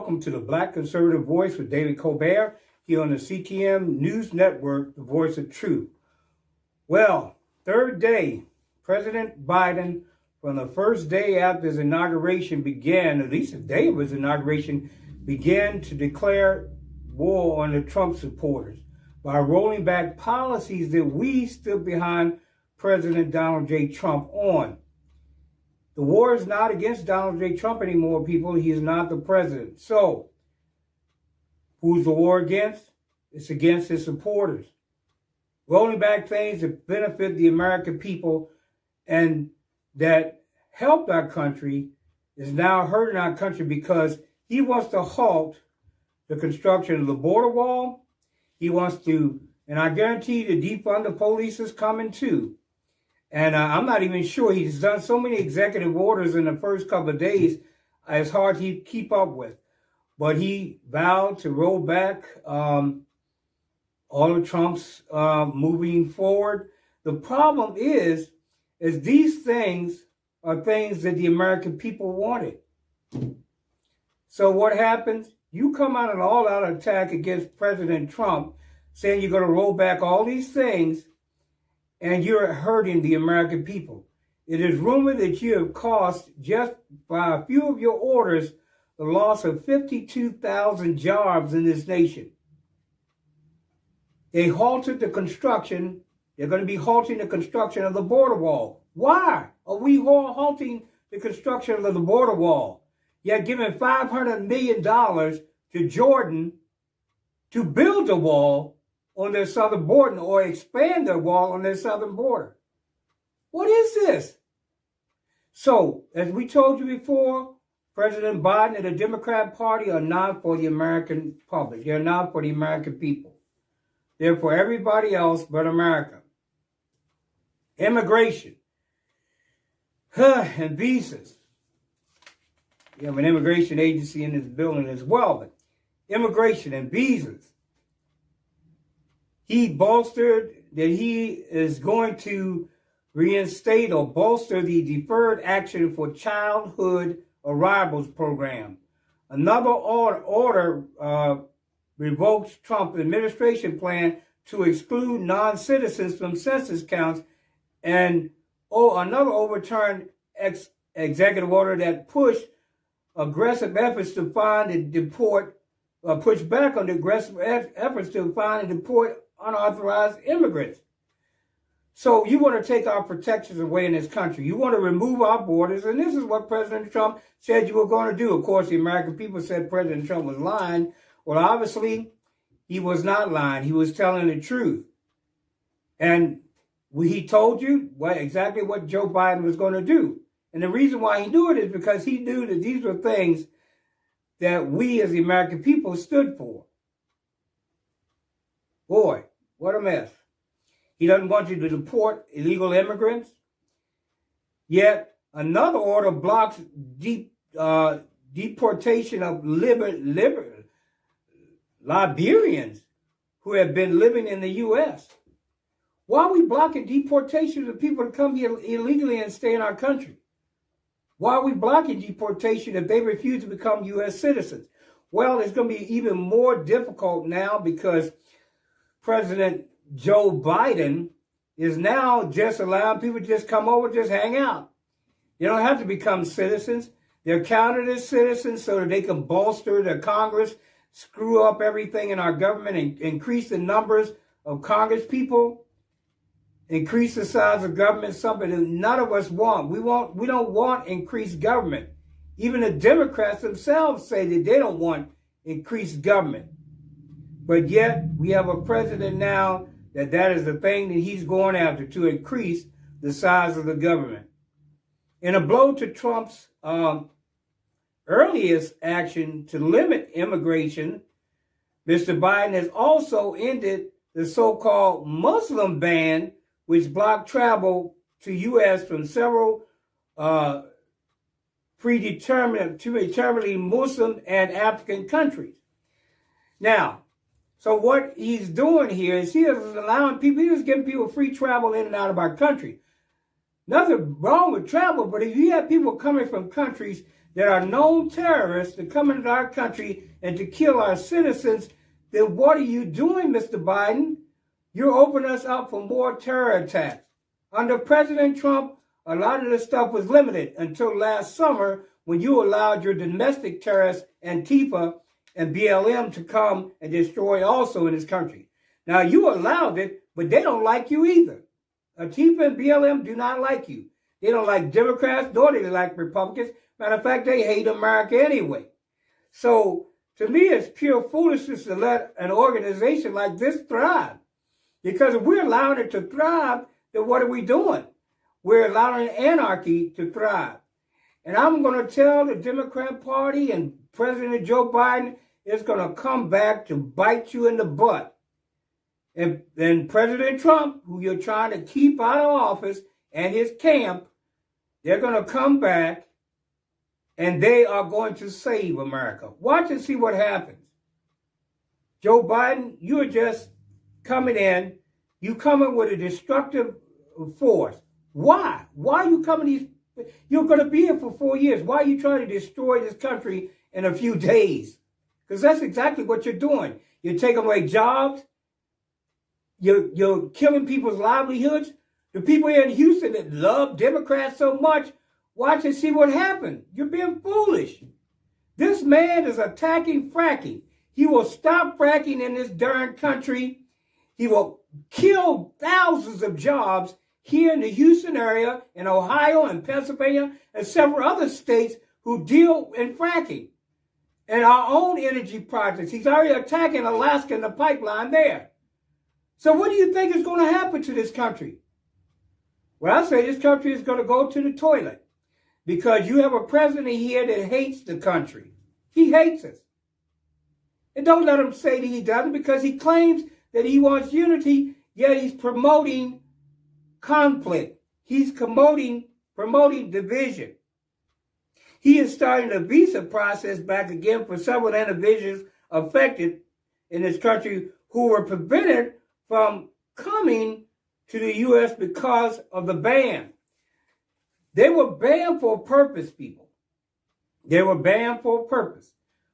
welcome to the Black Conservative Voice with David Colbert here on the CTM News Network, the voice of truth. Well, third day, President Biden, from the first day after his inauguration began, at least the day of his inauguration, began to declare war on the Trump supporters by rolling back policies that we stood behind President Donald J. Trump on. The war is not against Donald J. Trump anymore, people. He is not the president. So, who's the war against? It's against his supporters. Rolling back things that benefit the American people and that helped our country is now hurting our country because he wants to halt the construction of the border wall. He wants to, and I guarantee to defund the police is coming too. And I'm not even sure. He's done so many executive orders in the first couple of days, it's hard to keep up with. But he vowed to roll back all of Trump's moving forward. The problem is these things are things that the American people wanted. So what happens? You come out an all-out attack against President Trump, saying you're going to roll back all these things, and you're hurting the American people. It is rumored that you have caused, just by a few of your orders, the loss of 52,000 jobs in this nation. They halted the construction. They're going to be halting the construction of the border wall. Why are we halting the construction of the border wall? Yet giving $500 million to Jordan to build a wall on their southern border or expand their wall on their southern border. What is this? So, as we told you before, President Biden and the Democrat Party are not for the American public. They're not for the American people. They're for everybody else but America. Immigration. And visas. You have an immigration agency in this building as well, but immigration and visas. He bolstered that he is going to reinstate or bolster the Deferred Action for Childhood Arrivals program. Another order revoked Trump administration plan to exclude non-citizens from census counts, and another overturned executive order that pushed aggressive efforts to find and deport, push back on the aggressive efforts to find and deport unauthorized immigrants. So you want to take our protections away in this country. You want to remove our borders, and this is what President Trump said you were going to do. Of course, the American people said President Trump was lying. Well, obviously, he was not lying. He was telling the truth. And he told you exactly what Joe Biden was going to do. And the reason why he knew it is because he knew that these were things that we as the American people stood for. Boy, what a mess. He doesn't want you to deport illegal immigrants. Yet another order blocks deportation of Liberians who have been living in the U.S. Why are we blocking deportation of people to come here illegally and stay in our country? Why are we blocking deportation if they refuse to become U.S. citizens? Well, it's going to be even more difficult now because President Joe Biden is now just allowing people to just come over, just hang out. They don't have to become citizens. They're counted as citizens so that they can bolster the Congress, screw up everything in our government, and increase the numbers of Congress people, increase the size of government, something that none of us want. We don't want increased government. Even the Democrats themselves say that they don't want increased government. But yet, we have a president now that is the thing that he's going after, to increase the size of the government. In a blow to Trump's earliest action to limit immigration, Mr. Biden has also ended the so-called Muslim ban, which blocked travel to U.S. from several predeterminedly Muslim and African countries. Now, so what he's doing here is he is allowing people, he's giving people free travel in and out of our country. Nothing wrong with travel, but if you have people coming from countries that are known terrorists to come into our country and to kill our citizens, then what are you doing, Mr. Biden? You're opening us up for more terror attacks. Under President Trump, a lot of this stuff was limited until last summer when you allowed your domestic terrorists, Antifa and BLM, to come and destroy also in this country. Now, you allowed it, but they don't like you either. Antifa and BLM do not like you. They don't like Democrats, nor do they like Republicans. Matter of fact, they hate America anyway. So, to me, it's pure foolishness to let an organization like this thrive. Because if we're allowing it to thrive, then what are we doing? We're allowing anarchy to thrive. And I'm going to tell the Democrat Party and President Joe Biden, it's going to come back to bite you in the butt. And then President Trump, who you're trying to keep out of office, and his camp, they're going to come back and they are going to save America. Watch and see what happens. Joe Biden, you're just coming in. You coming with a destructive force. Why? Why are you coming? You're going to be here for 4 years. Why are you trying to destroy this country in a few days? Because that's exactly what you're doing. You're taking away jobs. You're killing people's livelihoods. The people here in Houston that love Democrats so much, watch and see what happens. You're being foolish. This man is attacking fracking. He will stop fracking in this darn country. He will kill thousands of jobs here in the Houston area, in Ohio and Pennsylvania, and several other states who deal in fracking. And our own energy projects. He's already attacking Alaska and the pipeline there. So what do you think is going to happen to this country? Well, I say this country is going to go to the toilet because you have a president here that hates the country. He hates us. And don't let him say that he doesn't, because he claims that he wants unity, yet he's promoting conflict. He's promoting division. He is starting a visa process back again for several individuals affected in this country who were prevented from coming to the U.S. because of the ban. They were banned for a purpose, people. They were banned for a purpose.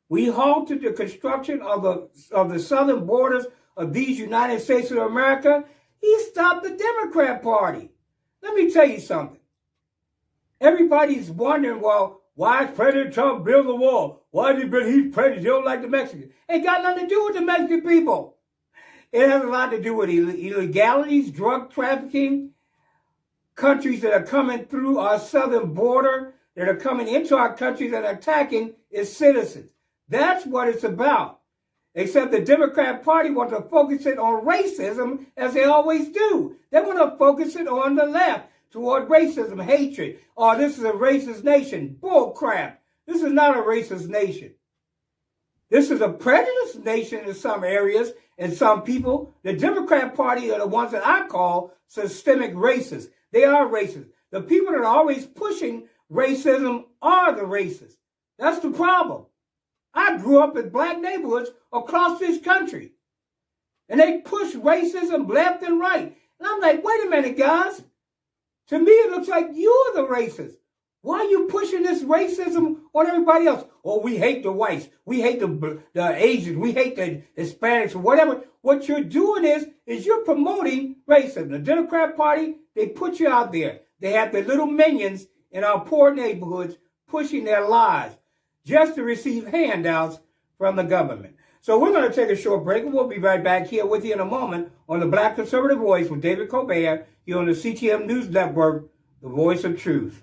We halted the construction of the southern borders of these United States of America. He stopped the Democrat Party. Let me tell you something. Everybody's wondering, well, why is President Trump build the wall? Why did he president? He don't like the Mexicans. Ain't got nothing to do with the Mexican people. It has a lot to do with illegalities, drug trafficking, countries that are coming through our southern border, that are coming into our countries and attacking its citizens. That's what it's about. Except the Democrat Party wants to focus it on racism, as they always do. They want to focus it on the left, toward racism, hatred. Oh, this is a racist nation. Bull crap. This is not a racist nation. This is a prejudiced nation in some areas and some people. The Democrat Party are the ones that I call systemic racists. They are racist. The people that are always pushing racism are the racists. That's the problem. I grew up in black neighborhoods across this country. And they push racism left and right. And I'm like, wait a minute, guys. To me, it looks like you're the racist. Why are you pushing this racism on everybody else? Oh, we hate the whites. We hate the Asians. We hate the Hispanics or whatever. What you're doing is you're promoting racism. The Democrat Party, they put you out there. They have their little minions in our poor neighborhoods pushing their lies just to receive handouts from the government. So we're going to take a short break, and we'll be right back here with you in a moment on the Black Conservative Voice with David Colbert here on the CTM News Network, the voice of truth.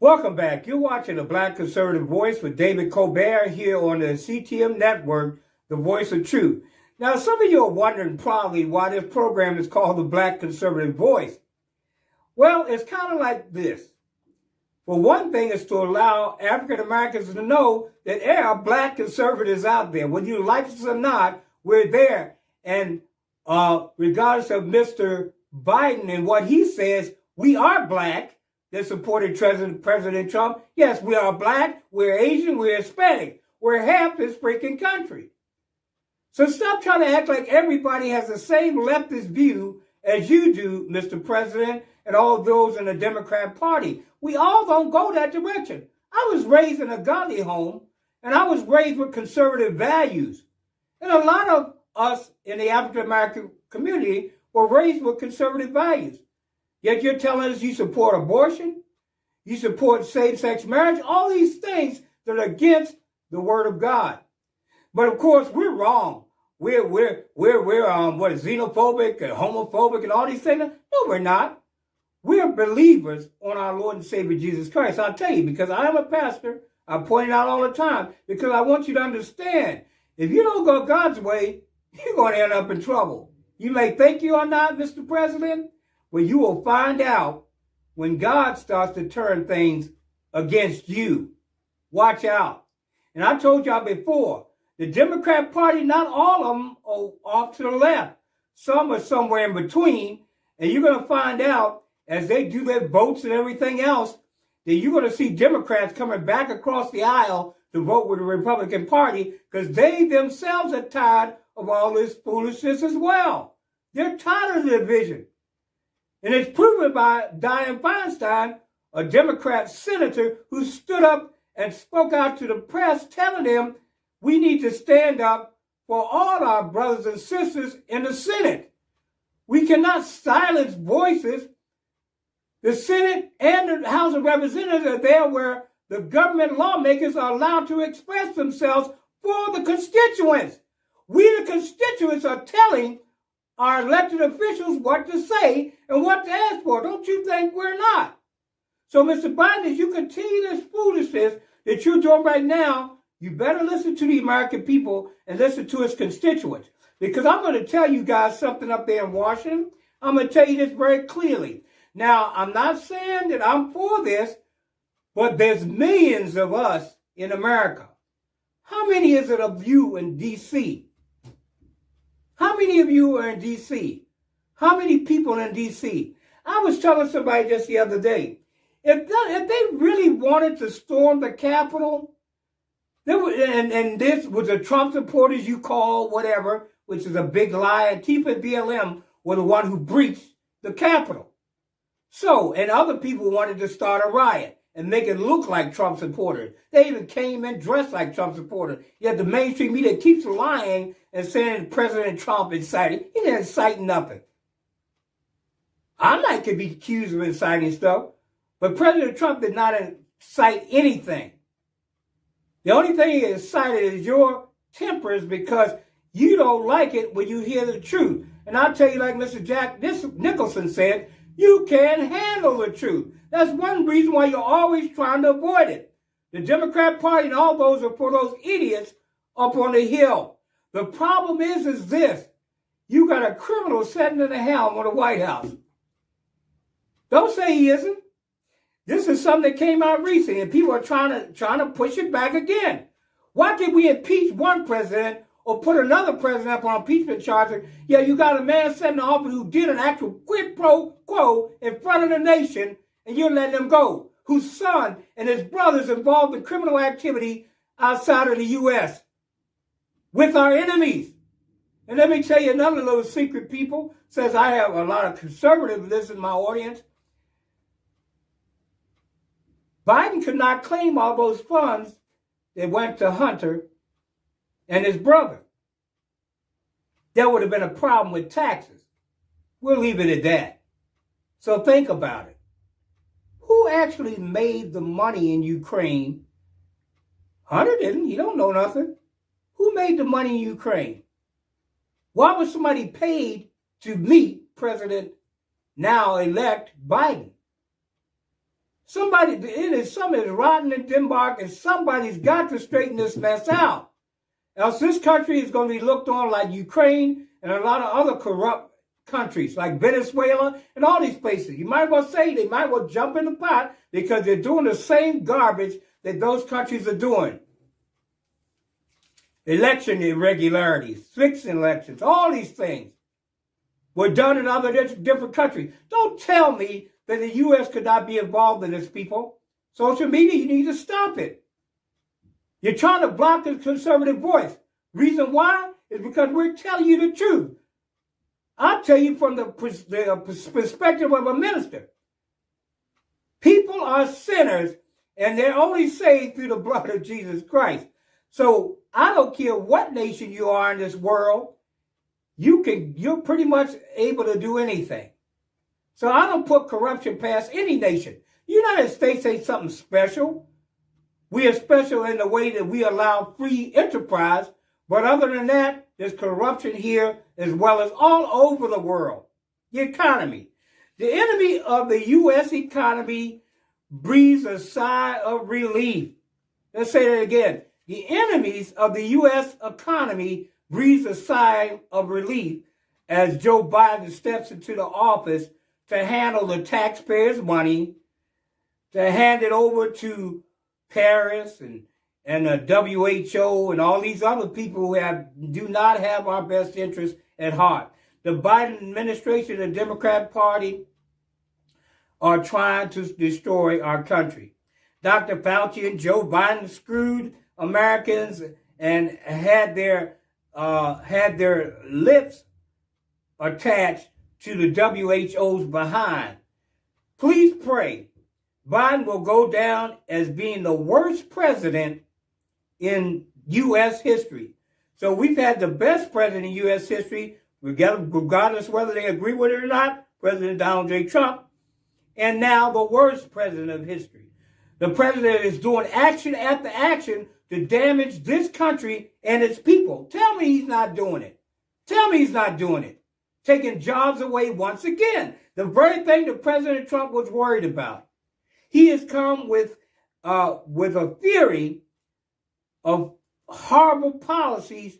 Welcome back. You're watching the Black Conservative Voice with David Colbert here on the CTM Network, the Voice of Truth. Now, some of you are wondering probably why this program is called the Black Conservative Voice. Well, it's kind of like this. For one thing, is to allow African Americans to know that there are black conservatives out there. Whether you like us or not, we're there. And regardless of Mr. Biden and what he says, we are black that supported President Trump. Yes, we are black, we're Asian, we're Hispanic. We're half this freaking country. So stop trying to act like everybody has the same leftist view as you do, Mr. President, and all those in the Democrat Party. We all don't go that direction. I was raised in a godly home, and I was raised with conservative values. And a lot of us in the African American community were raised with conservative values. Yet you're telling us you support abortion, you support same-sex marriage, all these things that are against the Word of God. But of course, we're wrong. We're xenophobic and homophobic and all these things. No, we're not. We're believers on our Lord and Savior Jesus Christ. I'll tell you, because I am a pastor, I point it out all the time, because I want you to understand, if you don't go God's way, you're going to end up in trouble. You may think you are not, Mr. President, but you will find out when God starts to turn things against you. Watch out. And I told y'all before, the Democrat Party, not all of them are off to the left. Some are somewhere in between. And you're going to find out as they do their votes and everything else, that you're going to see Democrats coming back across the aisle to vote with the Republican Party because they themselves are tired of all this foolishness as well. They're tired of the division. And it's proven by Dianne Feinstein, a Democrat senator who stood up and spoke out to the press telling them we need to stand up for all our brothers and sisters in the Senate. We cannot silence voices. The Senate and the House of Representatives are there where the government lawmakers are allowed to express themselves for the constituents. We, the constituents, are telling our elected officials what to say and what to ask for. Don't you think we're not? So, Mr. Biden, as you continue this foolishness that you're doing right now, you better listen to the American people and listen to its constituents. Because I'm going to tell you guys something up there in Washington. I'm going to tell you this very clearly. Now, I'm not saying that I'm for this, but there's millions of us in America. How many is it of you in D.C.? How many of you are in D.C.? How many people in D.C.? I was telling somebody just the other day, if they really wanted to storm the Capitol, and this was the Trump supporters you call whatever, which is a big lie, Antifa and BLM were the one who breached the Capitol. So, and other people wanted to start a riot and make it look like Trump supporters. They even came in dressed like Trump supporters. Yet the mainstream media keeps lying and saying President Trump incited. He didn't incite nothing. I could be accused of inciting stuff, but President Trump did not incite anything. The only thing he incited is your tempers because you don't like it when you hear the truth. And I'll tell you, like Mr. Jack Nicholson said, you can't handle the truth. That's one reason why you're always trying to avoid it. The Democrat Party and all those are for those idiots up on the hill. The problem is this. You got a criminal sitting in the helm of the White House. Don't say he isn't. This is something that came out recently, and people are trying to push it back again. Why can't we impeach one president or put another president up on impeachment charges? Yeah, you got a man sitting in office who did an actual quid pro quo in front of the nation, and you're letting him go, whose son and his brothers involved in criminal activity outside of the U.S. with our enemies. And let me tell you another little secret, people, since I have a lot of conservatives in my audience. Biden could not claim all those funds that went to Hunter and his brother. There would have been a problem with taxes. We'll leave it at that. So think about it. Who actually made the money in Ukraine? Hunter didn't. He don't know nothing. Who made the money in Ukraine? Why was somebody paid to meet President now-elect Biden? Something is rotten in Denmark, and somebody's got to straighten this mess out. Else this country is going to be looked on like Ukraine and a lot of other corrupt countries like Venezuela and all these places. You might well say they might well jump in the pot because they're doing the same garbage that those countries are doing. Election irregularities, fixing elections, all these things were done in other different countries. Don't tell me that the U.S. could not be involved in this, people. Social media, you need to stop it. You're trying to block the conservative voice. Reason why is because we're telling you the truth. I'll tell you from the perspective of a minister. People are sinners, and they're only saved through the blood of Jesus Christ. So I don't care what nation you are in this world, you're pretty much able to do anything. So I don't put corruption past any nation. The United States ain't something special. We are special in the way that we allow free enterprise, but other than that, there's corruption here as well as all over the world. The economy. The enemy of the U.S. economy breathes a sigh of relief. Let's say that again. The enemies of the U.S. economy breathes a sigh of relief as Joe Biden steps into the office to handle the taxpayers' money, to hand it over to Paris and the WHO and all these other people who do not have our best interests at heart. The Biden administration and the Democrat Party are trying to destroy our country. Dr. Fauci and Joe Biden screwed Americans and had their lips attached to the WHO's behind. Please pray Biden will go down as being the worst president in U.S. history. So we've had the best president in U.S. history, regardless whether they agree with it or not, President Donald J. Trump, and now the worst president of history. The president is doing action after action to damage this country and its people. Tell me he's not doing it. Tell me he's not doing it. Taking jobs away once again. The very thing that President Trump was worried about. He has come with a theory of horrible policies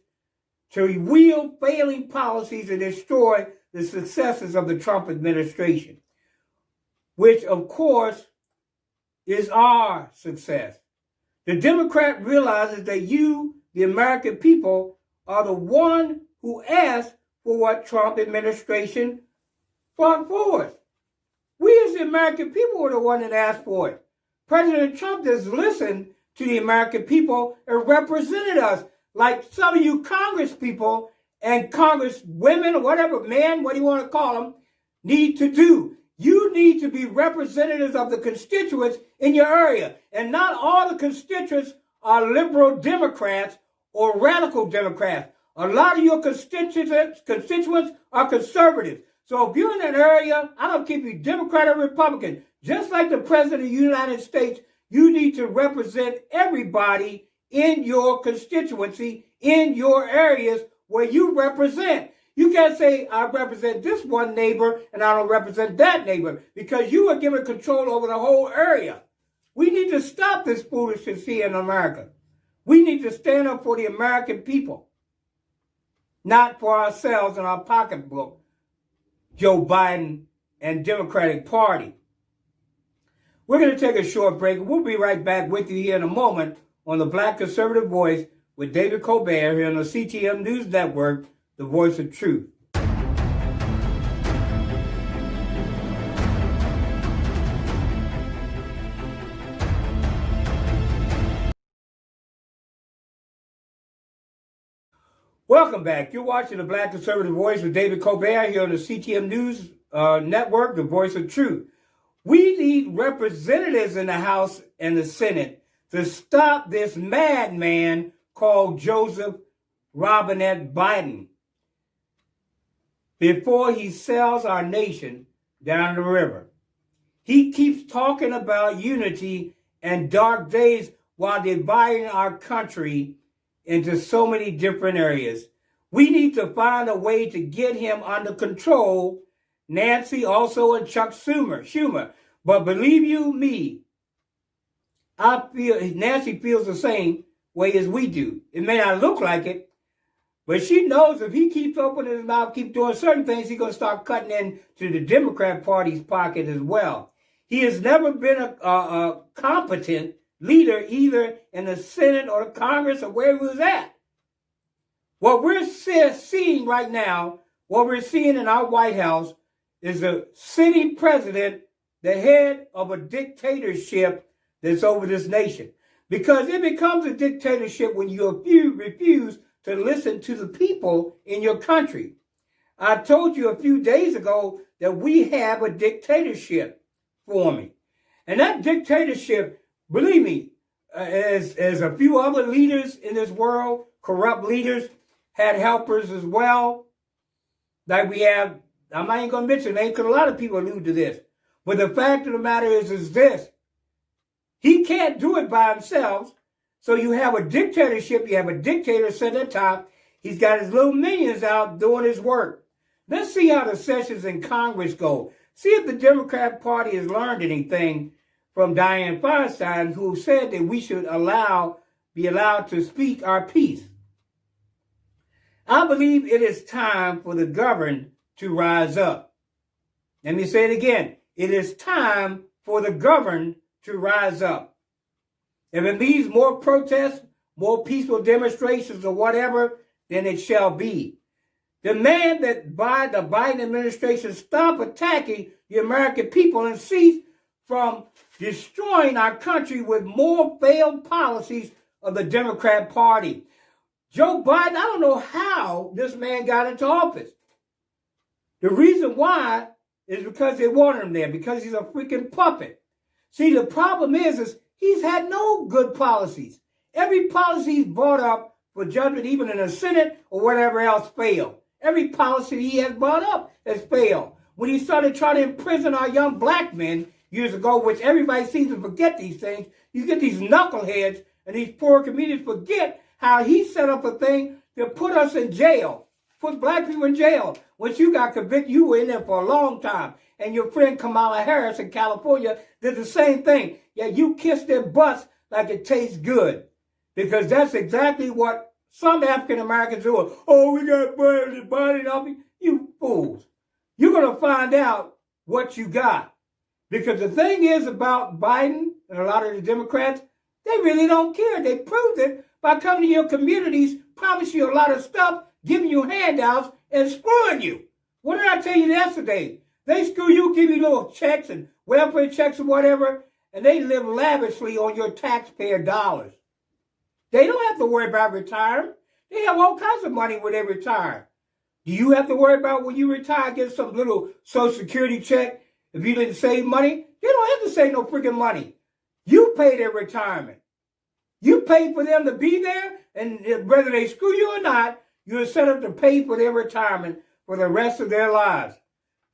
to wield failing policies and destroy the successes of the Trump administration, which, of course, is our success. The Democrat realizes that you, the American people, are the one who asked for what Trump administration brought forward. We as the American people were the one that asked for it. President Trump just listened to the American people and represented us like some of you Congress people and Congress women or whatever, men, what do you want to call them, need to do. You need to be representatives of the constituents in your area. And not all the constituents are liberal Democrats or radical Democrats. A lot of your constituents are conservatives. So if you're in an area, I don't care if you're Democrat or Republican, just like the President of the United States, you need to represent everybody in your constituency, in your areas where you represent. You can't say, I represent this one neighbor and I don't represent that neighbor, because you are given control over the whole area. We need to stop this foolishness here in America. We need to stand up for the American people, not for ourselves and our pocketbook, Joe Biden and Democratic Party. We're going to take a short break. We'll be right back with you here in a moment on the Black Conservative Voice with David Colbert here on the CTM News Network, the voice of truth. Welcome back. You're watching the Black Conservative Voice with David Colbert here on the CTM News Network, the voice of truth. We need representatives in the House and the Senate to stop this madman called Joseph Robinette Biden before he sells our nation down the river. He keeps talking about unity and dark days while dividing our country into so many different areas. We need to find a way to get him under control. Nancy also and Chuck Schumer. But believe you me, I feel Nancy feels the same way as we do. It may not look like it, but she knows if he keeps opening his mouth, keep doing certain things, he's going to start cutting into the Democrat Party's pocket as well. He has never been a competent leader either in the Senate or the Congress or where he was at. What we're seeing right now, what we're seeing in our White House is a sitting president, the head of a dictatorship that's over this nation. Because it becomes a dictatorship when you refuse to listen to the people in your country. I told you a few days ago that we have a dictatorship forming. And that dictatorship, believe me, as a few other leaders in this world, corrupt leaders, had helpers as well. Like we have, I'm not even going to mention names because a lot of people allude to this. But the fact of the matter is this. He can't do it by himself. So you have a dictatorship. You have a dictator sitting at the top. He's got his little minions out doing his work. Let's see how the sessions in Congress go. See if the Democrat Party has learned anything from Dianne Feinstein, who said that we should be allowed to speak our piece. I believe it is time for the governed to rise up. Let me say it again. It is time for the governed to rise up. If it means more protests, more peaceful demonstrations or whatever, then it shall be. Demand that by the Biden administration stop attacking the American people and cease from destroying our country with more failed policies of the Democrat Party. Joe Biden, I don't know how this man got into office. The reason why is because they wanted him there, because he's a freaking puppet. See, the problem is he's had no good policies. Every policy he's brought up for judgment, even in the Senate or whatever else, failed. Every policy he has brought up has failed. When he started trying to imprison our young black men years ago, which everybody seems to forget these things, you get these knuckleheads and these poor comedians forget how he set up a thing to put us in jail, put black people in jail. Once you got convicted, you were in there for a long time. And your friend Kamala Harris in California did the same thing. Yeah, you kissed their butts like it tastes good. Because that's exactly what some African Americans do. Oh, we got Biden off you. You fools. You're going to find out what you got. Because the thing is about Biden and a lot of the Democrats, they really don't care. They proved it by coming to your communities, promising you a lot of stuff, giving you handouts, and screwing you. What did I tell you yesterday? They screw you, give you little checks and welfare checks or whatever, and they live lavishly on your taxpayer dollars. They don't have to worry about retirement. They have all kinds of money when they retire. Do you have to worry about when you retire, get some little Social Security check if you didn't save money? They don't have to save no freaking money. You pay their retirement. You pay for them to be there, and whether they screw you or not, you're set up to pay for their retirement for the rest of their lives.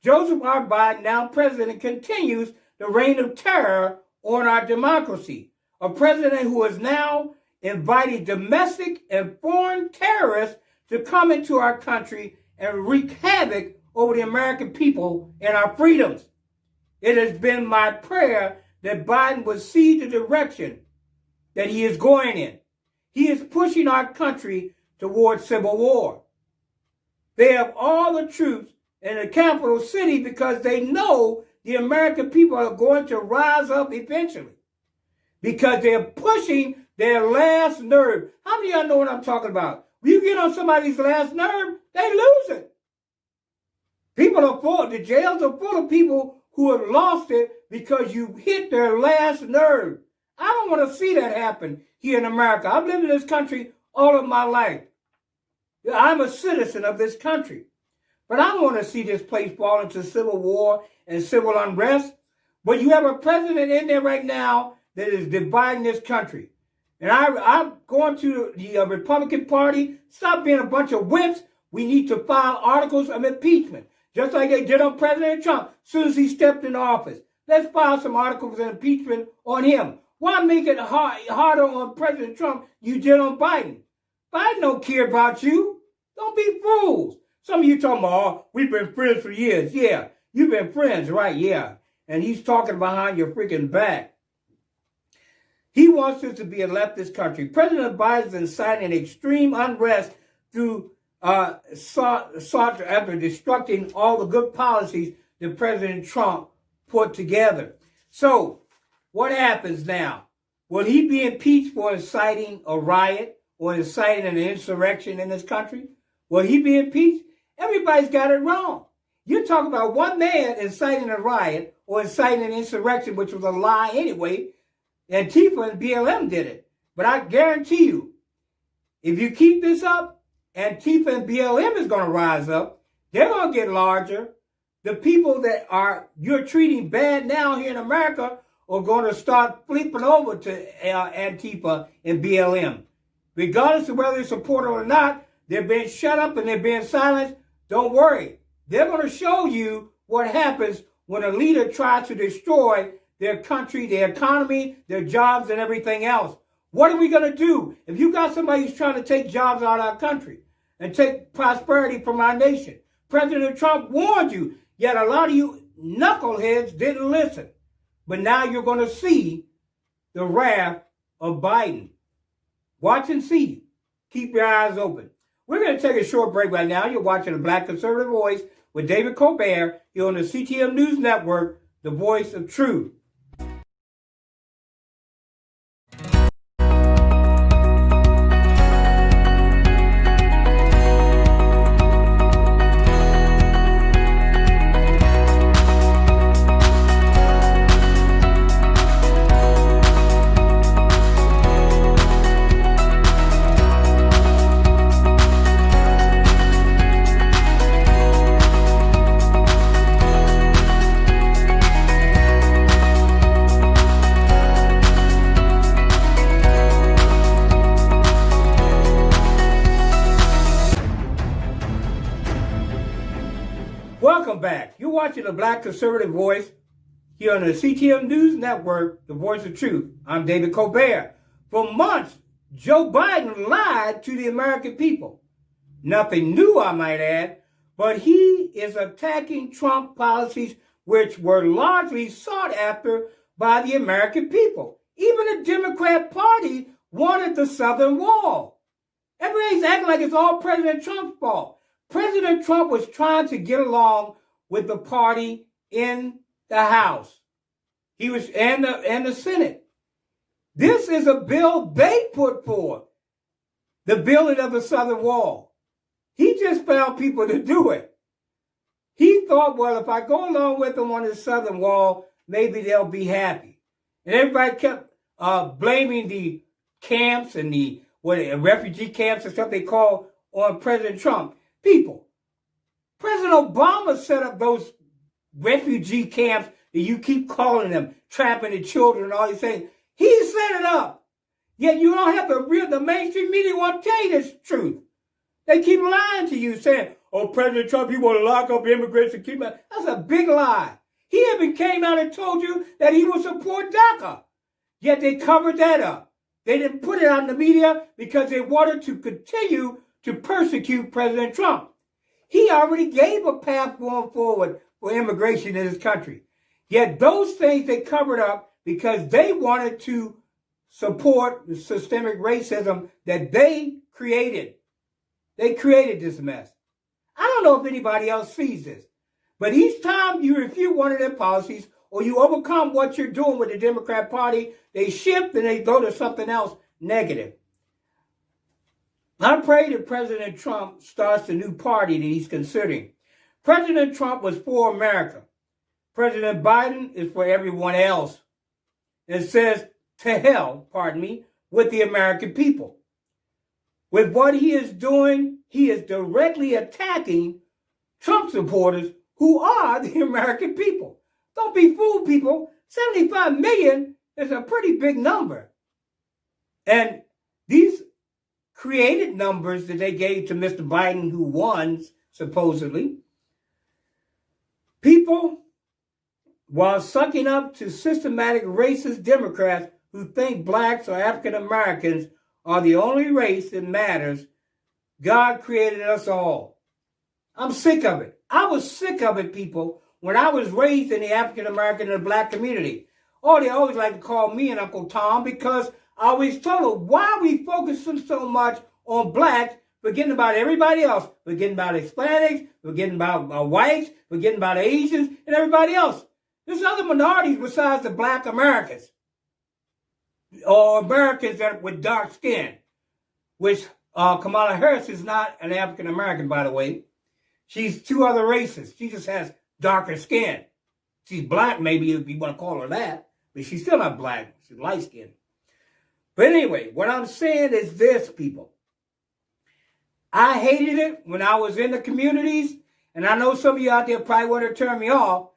Joseph R. Biden, now president, continues the reign of terror on our democracy. A president who is now inviting domestic and foreign terrorists to come into our country and wreak havoc over the American people and our freedoms. It has been my prayer that Biden would see the direction that he is going in. He is pushing our country towards civil war. They have all the troops in the capital city because they know the American people are going to rise up eventually. Because they're pushing their last nerve. How many of y'all know what I'm talking about? When you get on somebody's last nerve, they lose it. People are full, the jails are full of people who have lost it because you hit their last nerve. I don't want to see that happen here in America. I've lived in this country all of my life. I'm a citizen of this country. But I don't want to see this place fall into civil war and civil unrest. But you have a president in there right now that is dividing this country. And I'm going to the Republican Party. Stop being a bunch of wimps. We need to file articles of impeachment, just like they did on President Trump as soon as he stepped into office. Let's file some articles of impeachment on him. Why make it harder on President Trump you did on Biden? Biden don't care about you. Don't be fools. Some of you talking about, oh, we've been friends for years. Yeah, you've been friends, right? Yeah. And he's talking behind your freaking back. He wants us to be a leftist country. President Biden is inciting extreme unrest through sought after destructing all the good policies that President Trump put together. So, what happens now? Will he be impeached for inciting a riot or inciting an insurrection in this country? Will he be impeached? Everybody's got it wrong. You're talking about one man inciting a riot or inciting an insurrection, which was a lie anyway. Antifa and BLM did it. But I guarantee you, if you keep this up, Antifa and BLM is going to rise up. They're going to get larger. The people that you're treating bad now here in America are going to start flipping over to Antifa and BLM. Regardless of whether they support it or not, they're being shut up and they're being silenced. Don't worry. They're going to show you what happens when a leader tries to destroy their country, their economy, their jobs, and everything else. What are we going to do if you got somebody who's trying to take jobs out of our country and take prosperity from our nation? President Trump warned you, yet a lot of you knuckleheads didn't listen. But now you're going to see the wrath of Biden. Watch and see. Keep your eyes open. We're going to take a short break right now. You're watching the Black Conservative Voice with David Colbert here on the CTM News Network, the voice of truth. Welcome back. You're watching the Black Conservative Voice here on the CTM News Network, the voice of truth. I'm David Colbert. For months, Joe Biden lied to the American people. Nothing new, I might add, but he is attacking Trump policies which were largely sought after by the American people. Even the Democrat Party wanted the Southern Wall. Everybody's acting like it's all President Trump's fault. President Trump was trying to get along with the party in the House. He was and the Senate. This is a bill they put forth, the building of the Southern Wall. He just found people to do it. He thought, well, if I go along with them on the Southern Wall, maybe they'll be happy. And everybody kept blaming the camps and the refugee camps and stuff they call on President Trump. People, President Obama set up those refugee camps that you keep calling them, trapping the children and all these things. He set it up. Yet you don't have the mainstream media won't tell you this truth. They keep lying to you, saying, oh, President Trump, he want to lock up immigrants and keep them. That's a big lie. He even came out and told you that he would support DACA. Yet they covered that up. They didn't put it out in the media because they wanted to continue to persecute President Trump. He already gave a path going forward for immigration in this country. Yet those things they covered up because they wanted to support the systemic racism that they created. They created this mess. I don't know if anybody else sees this, but each time you refute one of their policies or you overcome what you're doing with the Democrat Party, they shift and they go to something else negative. I pray that President Trump starts a new party that he's considering. President Trump was for America. President Biden is for everyone else. It says, to hell, with the American people. With what he is doing, he is directly attacking Trump supporters who are the American people. Don't be fooled, people. 75 million is a pretty big number. And these created numbers that they gave to Mr. Biden, who won, supposedly. People, while sucking up to systematic racist Democrats who think blacks or African Americans are the only race that matters, God created us all. I'm sick of it. I was sick of it, people, when I was raised in the African American and black community. Oh, they always like to call me and Uncle Tom because I always told them, why are we focusing so much on blacks, forgetting about everybody else, forgetting about Hispanics, forgetting about whites, forgetting about Asians, and everybody else. There's other minorities besides the black Americans, or Americans that with dark skin, which Kamala Harris is not an African American, by the way. She's two other races. She just has darker skin. She's black, maybe, if you want to call her that, but she's still not black. She's light skinned. But anyway, what I'm saying is this, people. I hated it when I was in the communities, and I know some of you out there probably want to turn me off,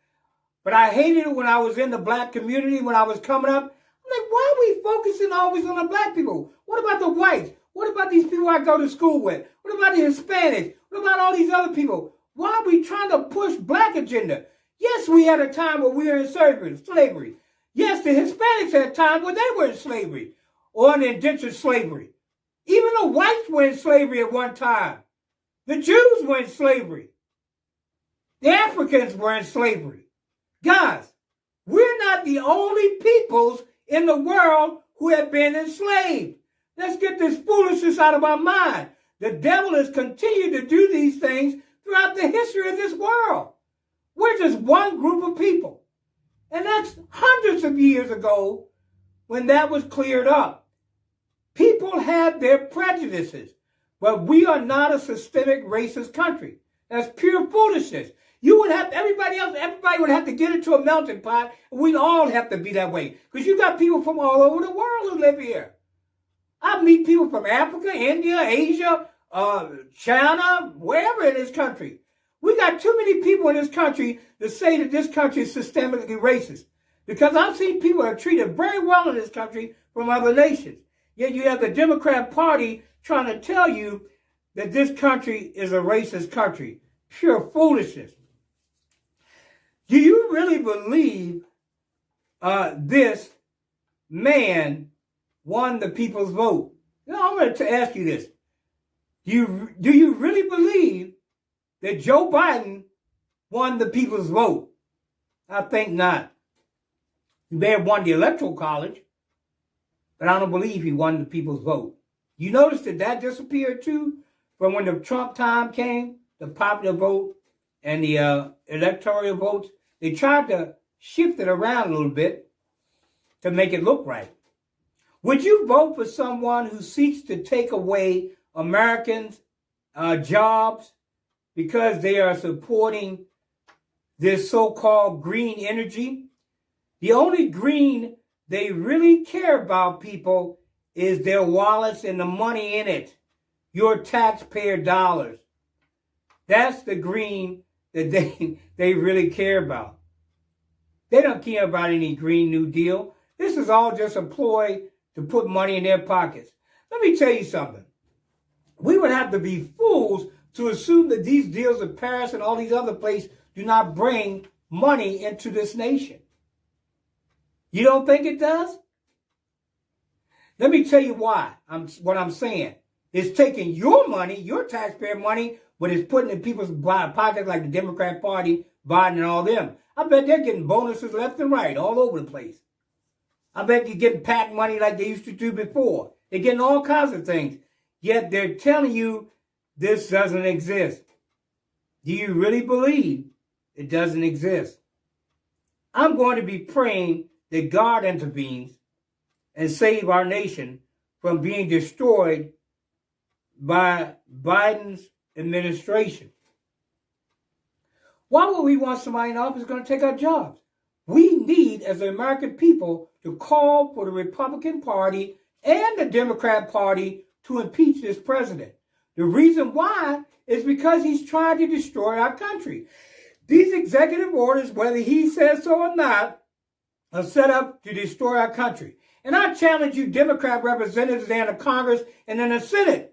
but I hated it when I was in the black community when I was coming up. I'm like, why are we focusing always on the black people? What about the whites? What about these people I go to school with? What about the Hispanics? What about all these other people? Why are we trying to push black agenda? Yes, we had a time where we were in slavery. Yes, the Hispanics had times when they were in slavery or in indentured slavery. Even the whites were in slavery at one time. The Jews were in slavery. The Africans were in slavery. Guys, we're not the only peoples in the world who have been enslaved. Let's get this foolishness out of our mind. The devil has continued to do these things throughout the history of this world. We're just one group of people. And that's hundreds of years ago when that was cleared up. People have their prejudices, but we are not a systemic racist country. That's pure foolishness. Everybody would have to get into a melting pot, and we'd all have to be that way. Because you got people from all over the world who live here. I meet people from Africa, India, Asia, China, wherever in this country. We got too many people in this country to say that this country is systemically racist. Because I've seen people that are treated very well in this country from other nations. Yet you have the Democrat Party trying to tell you that this country is a racist country. Pure foolishness. Do you really believe this man won the people's vote? Now, I'm going to ask you this. Do you really believe that Joe Biden won the people's vote? I think not. He may have won the Electoral College, but I don't believe he won the people's vote. You notice that disappeared too from when the Trump time came, the popular vote and the electoral votes. They tried to shift it around a little bit to make it look right. Would you vote for someone who seeks to take away Americans' jobs because they are supporting this so-called green energy? The only green they really care about, people, is their wallets and the money in it. Your taxpayer dollars. That's the green that they really care about. They don't care about any Green New Deal. This is all just a ploy to put money in their pockets. Let me tell you something. We would have to be fools to assume that these deals in Paris and all these other places do not bring money into this nation. You don't think it does? Let me tell you why. What I'm saying. It's taking your money, your taxpayer money, but it's putting it in people's pockets like the Democrat Party, Biden and all them. I bet they're getting bonuses left and right all over the place. I bet they're getting PAC money like they used to do before. They're getting all kinds of things. Yet they're telling you this doesn't exist. Do you really believe it doesn't exist? I'm going to be praying that God intervenes and save our nation from being destroyed by Biden's administration. Why would we want somebody in office who's going to take our jobs? We need, as the American people, to call for the Republican Party and the Democrat Party to impeach this president. The reason why is because he's trying to destroy our country. These executive orders, whether he says so or not, are set up to destroy our country. And I challenge you, Democrat representatives there in the Congress and in the Senate,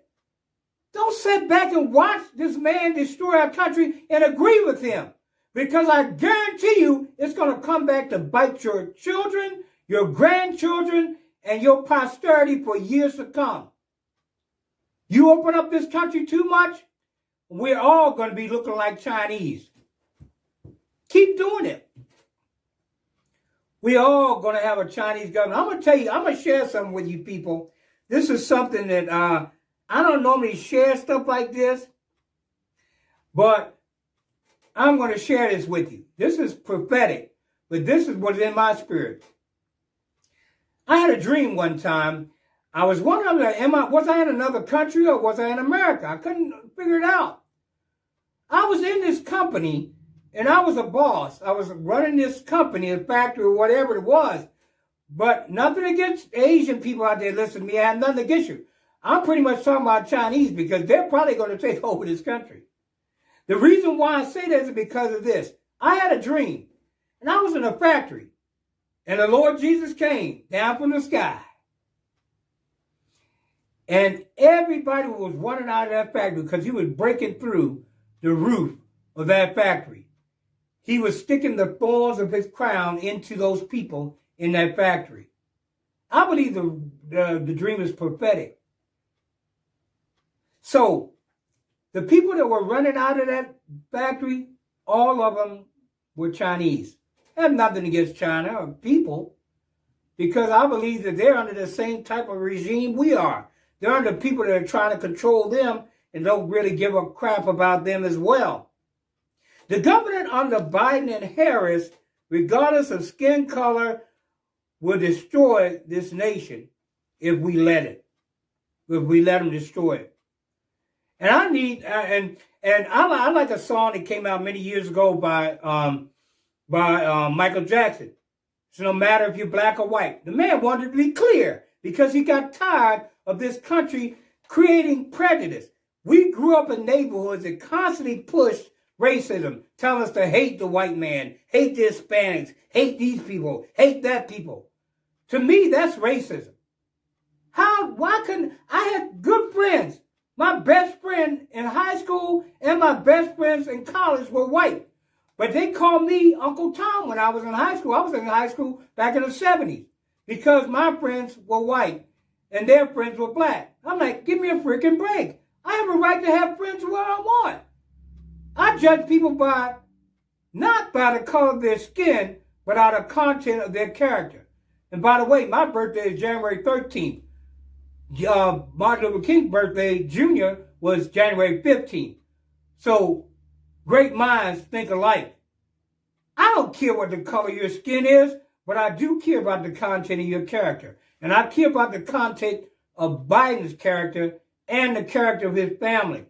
don't sit back and watch this man destroy our country and agree with him. Because I guarantee you it's going to come back to bite your children, your grandchildren, and your posterity for years to come. You open up this country too much, we're all going to be looking like Chinese. Keep doing it. We all going to have a Chinese government. I'm going to tell you, I'm going to share something with you people. This is something that I don't normally share stuff like this, but I'm going to share this with you. This is prophetic, but this is what's in my spirit. I had a dream one time. I was wondering, was I in another country or was I in America? I couldn't figure it out. I was in this company, and I was a boss. I was running this company, a factory, or whatever it was. But nothing against Asian people out there listening to me. I have nothing against you. I'm pretty much talking about Chinese because they're probably going to take over this country. The reason why I say this is because of this. I had a dream, and I was in a factory, and the Lord Jesus came down from the sky. And everybody was running out of that factory because he was breaking through the roof of that factory. He was sticking the thorns of his crown into those people in that factory. I believe the dream is prophetic. So, the people that were running out of that factory, all of them were Chinese. I have nothing against China or people, because I believe that they're under the same type of regime we are. They're under people that are trying to control them and don't really give a crap about them as well. The government under Biden and Harris, regardless of skin color, will destroy this nation if we let it. If we let them destroy it. And I need, I like a song that came out many years ago by Michael Jackson. So no matter if you're black or white. The man wanted to be clear because he got tired of this country creating prejudice. We grew up in neighborhoods that constantly pushed racism, telling us to hate the white man, hate the Hispanics, hate these people, hate that people. To me, that's racism. Why couldn't, I had good friends. My best friend in high school and my best friends in college were white. But they called me Uncle Tom when I was in high school. I was in high school back in the 70s because my friends were white and their friends were black. I'm like, give me a freaking break. I have a right to have friends where I want. I judge people not by the color of their skin, but by the content of their character. And by the way, my birthday is January 13th. Martin Luther King's birthday, Jr., was January 15th. So, great minds think alike. I don't care what the color of your skin is, but I do care about the content of your character. And I care about the content of Biden's character and the character of his family.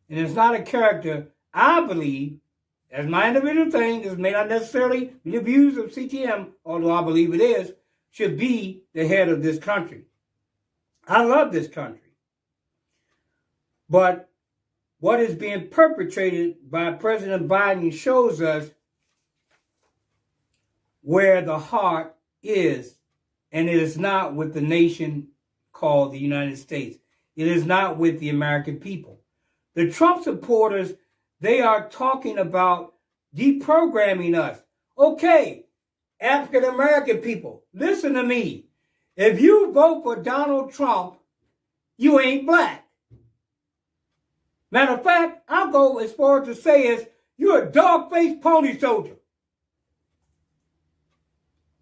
And it's not a character, I believe, as my individual thing, this may not necessarily be the views of CTM, although I believe it is, should be the head of this country. I love this country. But what is being perpetrated by President Biden shows us where the heart is, and it is not with the nation called the United States. It is not with the American people. The Trump supporters, they are talking about deprogramming us. Okay, African American people, listen to me. If you vote for Donald Trump, you ain't black. Matter of fact, I'll go as far as to say is, you're a dog-faced pony soldier.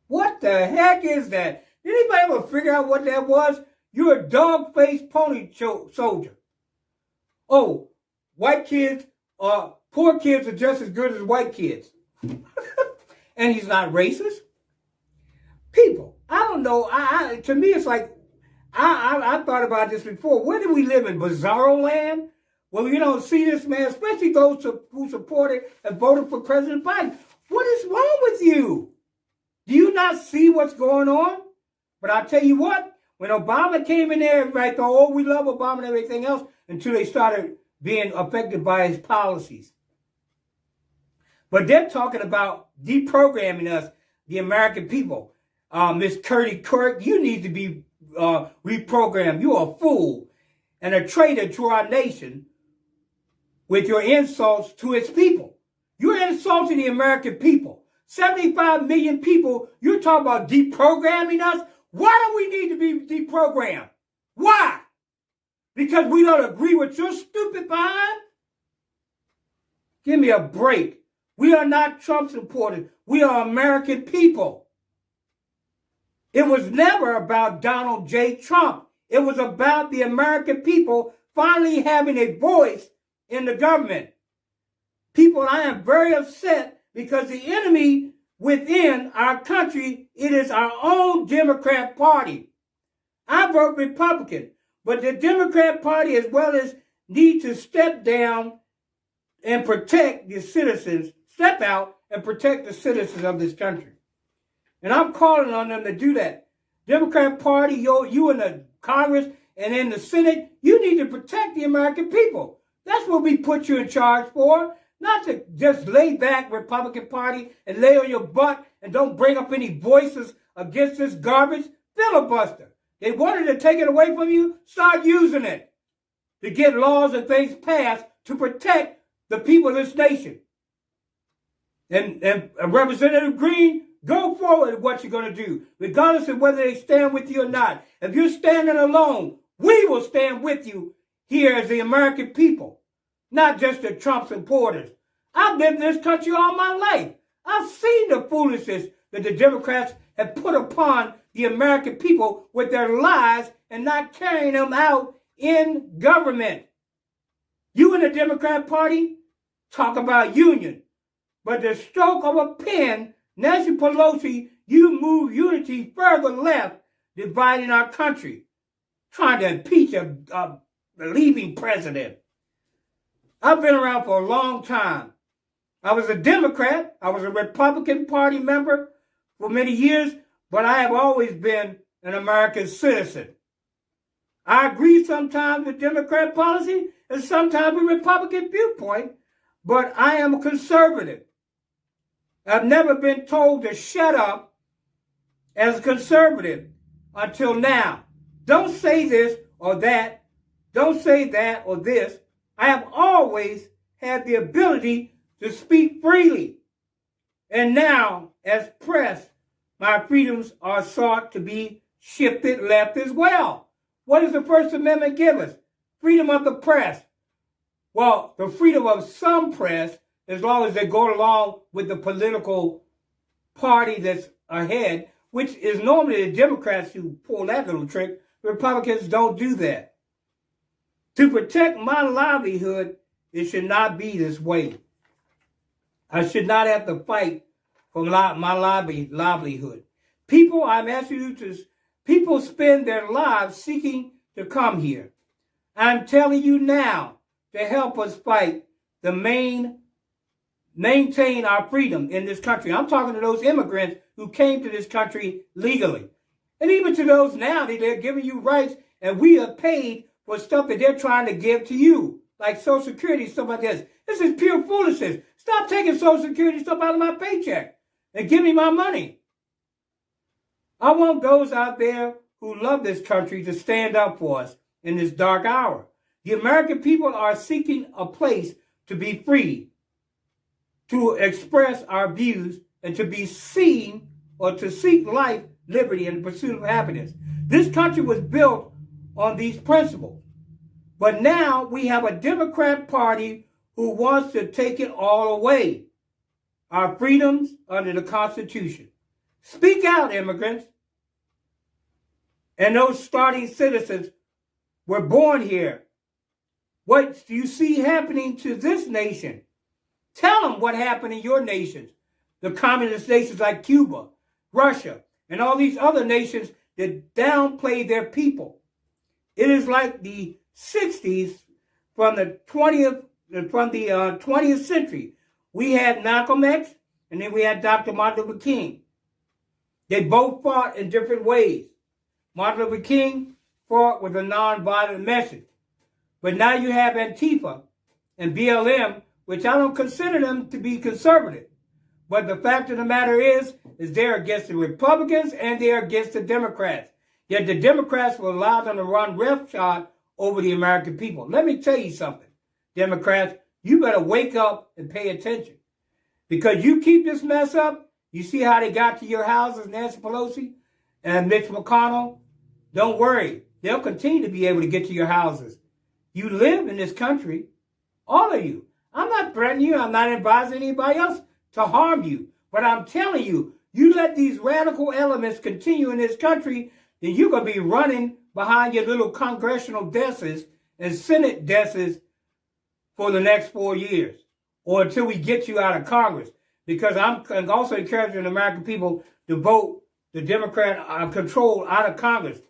What the heck is that? Did anybody ever figure out what that was? You're a dog-faced pony soldier. Oh, white kids, poor kids are just as good as white kids. And he's not racist. People, I don't know. To me, it's like, I thought about this before. Where do we live in? Bizarro land? Well, you don't see this man, especially those who supported and voted for President Biden. What is wrong with you? Do you not see what's going on? But I'll tell you what, when Obama came in there, everybody thought, oh, we love Obama and everything else, until they started being affected by his policies. But they're talking about deprogramming us, the American people. Miss Curdy Kirk, you need to be reprogrammed. You're a fool and a traitor to our nation with your insults to its people. You're insulting the American people. 75 million people, you're talking about deprogramming us? Why do we need to be deprogrammed? Why? Because we don't agree with your stupid behind? Give me a break. We are not Trump supporters. We are American people. It was never about Donald J. Trump. It was about the American people finally having a voice in the government. People, I am very upset because the enemy within our country, it is our own Democrat Party. I vote Republican, but the Democrat Party as well as need to step down and protect the citizens, step out and protect the citizens of this country. And I'm calling on them to do that. Democrat Party, you in the Congress and in the Senate, you need to protect the American people. That's what we put you in charge for. Not to just lay back, Republican Party, and lay on your butt and don't bring up any voices against this garbage. Filibuster. They wanted to take it away from you. Start using it to get laws and things passed to protect the people of this nation. And Representative Green, go forward with what you're going to do, regardless of whether they stand with you or not. If you're standing alone, we will stand with you here as the American people, not just the Trump supporters. I've lived in this country all my life. I've seen the foolishness that the Democrats have put upon the American people with their lies and not carrying them out in government. You in the Democrat Party talk about union, but the stroke of a pen, Nancy Pelosi, you move unity further left, dividing our country, trying to impeach a leaving president. I've been around for a long time. I was a Democrat. I was a Republican Party member for many years, but I have always been an American citizen. I agree sometimes with Democrat policy and sometimes with Republican viewpoint, but I am a conservative. I've never been told to shut up as a conservative until now. Don't say this or that. Don't say that or this. I have always had the ability to speak freely. And now, as press, my freedoms are sought to be shifted left as well. What does the First Amendment give us? Freedom of the press. Well, the freedom of some press, as long as they go along with the political party that's ahead, which is normally the Democrats who pull that little trick. Republicans don't do that. To protect my livelihood, it should not be this way. I should not have to fight for my livelihood. People, I'm asking you to, people spend their lives seeking to come here. I'm telling you now to help us fight to maintain our freedom in this country. I'm talking to those immigrants who came to this country legally. And even to those now that they're giving you rights and we are paid for stuff that they're trying to give to you, like Social Security, stuff like this. This is pure foolishness. Stop taking Social Security stuff out of my paycheck and give me my money. I want those out there who love this country to stand up for us in this dark hour. The American people are seeking a place to be free, to express our views, and to be seen or to seek life, liberty, and the pursuit of happiness. This country was built on these principles. But now we have a Democrat Party who wants to take it all away. Our freedoms under the Constitution. Speak out, immigrants. And those starting citizens were born here. What do you see happening to this nation? Tell them what happened in your nations. The communist nations like Cuba, Russia, and all these other nations that downplay their people. It is like the 60s from the 20th century. We had Malcolm X and then we had Dr. Martin Luther King. They both fought in different ways. Martin Luther King fought with a nonviolent message. But now you have Antifa and BLM, which I don't consider them to be conservative. But the fact of the matter is they're against the Republicans and they're against the Democrats. Yet the Democrats will allow them to run roughshod over the American people. Let me tell you something, Democrats, you better wake up and pay attention. Because you keep this mess up, you see how they got to your houses, Nancy Pelosi and Mitch McConnell? Don't worry, they'll continue to be able to get to your houses. You live in this country, all of you. I'm not threatening you, I'm not advising anybody else to harm you. But I'm telling you, You let these radical elements continue in this country, then you're going to be running behind your little congressional desks and Senate desks for the next 4 years, or until we get you out of Congress. Because I'm also encouraging the American people to vote the Democrat control out of Congress.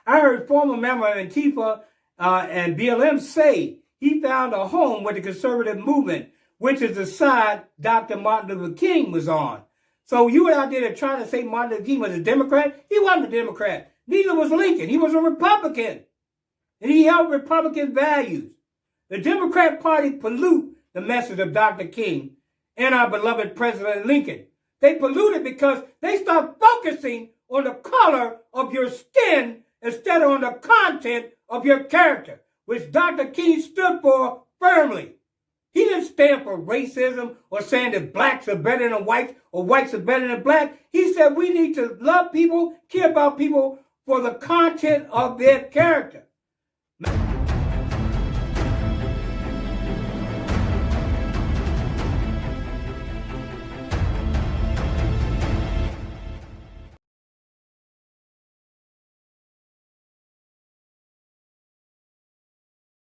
I heard former member of Antifa and BLM say he found a home with the conservative movement, which is the side Dr. Martin Luther King was on. So you were out there trying to say Martin Luther King was a Democrat? He wasn't a Democrat. Neither was Lincoln. He was a Republican. And he held Republican values. The Democrat Party pollute the message of Dr. King and our beloved President Lincoln. They polluted because they start focusing on the color of your skin instead of on the content of your character, which Dr. King stood for firmly. He didn't stand for racism or saying that blacks are better than whites or whites are better than black. He said we need to love people, care about people for the content of their character.